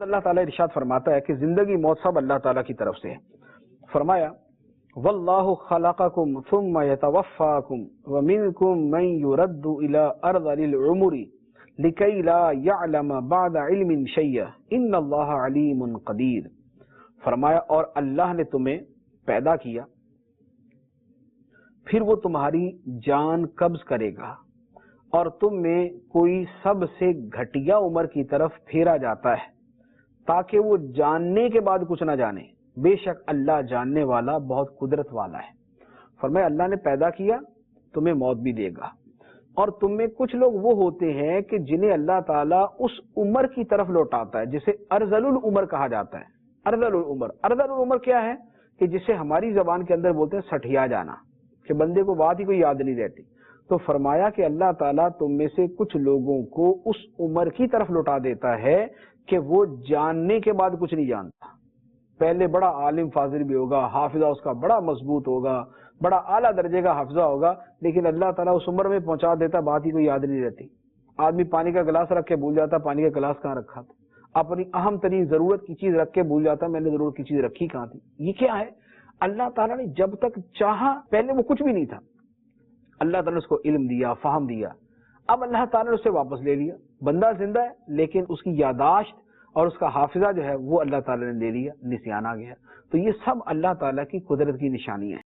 اللہ تعالیٰ ارشاد فرماتا ہے کہ زندگی موت سب اللہ تعالیٰ کی طرف سے ہے. فرمایا واللہ خلقکم ثم یتوفاکم ومنکم من یرد الی ارذل العمر لکی لا یعلم بعد علم شیئا ان اللہ علیم قدیر. فرمایا اور اللہ نے تمہیں پیدا کیا، پھر وہ تمہاری جان قبض کرے گا اور تم میں کوئی سب سے گھٹیا عمر کی طرف پھیرا جاتا ہے تاکہ وہ جاننے کے بعد کچھ نہ جانے. بے شک اللہ جاننے والا بہت قدرت والا ہے. فرمایا اللہ نے پیدا کیا، تمہیں موت بھی دے گا، اور تم میں کچھ لوگ وہ ہوتے ہیں کہ جنہیں اللہ تعالیٰ اس عمر کی طرف لوٹاتا ہے جسے ارذل العمر کہا جاتا ہے. ارذل العمر، ارذل العمر کیا ہے کہ جسے ہماری زبان کے اندر بولتے ہیں سٹھیا جانا، کہ بندے کو بات ہی کوئی یاد نہیں رہتی. تو فرمایا کہ اللہ تعالیٰ تم میں سے کچھ لوگوں کو اس عمر کی طرف لوٹا دیتا ہے کہ وہ جاننے کے بعد کچھ نہیں جانتا. پہلے بڑا عالم فاضل بھی ہوگا، حافظہ اس کا بڑا مضبوط ہوگا، بڑا اعلیٰ درجے کا حافظہ ہوگا، لیکن اللہ تعالیٰ اس عمر میں پہنچا دیتا بات ہی کوئی یاد نہیں رہتی. آدمی پانی کا گلاس رکھ کے بھول جاتا پانی کا گلاس کہاں رکھا تھا، اپنی اہم ترین ضرورت کی چیز رکھ کے بھول جاتا میں نے ضرورت کی چیز رکھی کہاں تھی. یہ کیا ہے؟ اللہ تعالیٰ نے جب تک چاہا، پہلے وہ کچھ بھی نہیں تھا، اللہ تعالیٰ نے اس کو علم دیا، فہم دیا، اب اللہ تعالیٰ نے اسے واپس لے لیا. بندہ زندہ ہے لیکن اس کی یاداشت اور اس کا حافظہ جو ہے وہ اللہ تعالیٰ نے لے لیا، نسیان آ گیا. تو یہ سب اللہ تعالیٰ کی قدرت کی نشانیاں ہیں.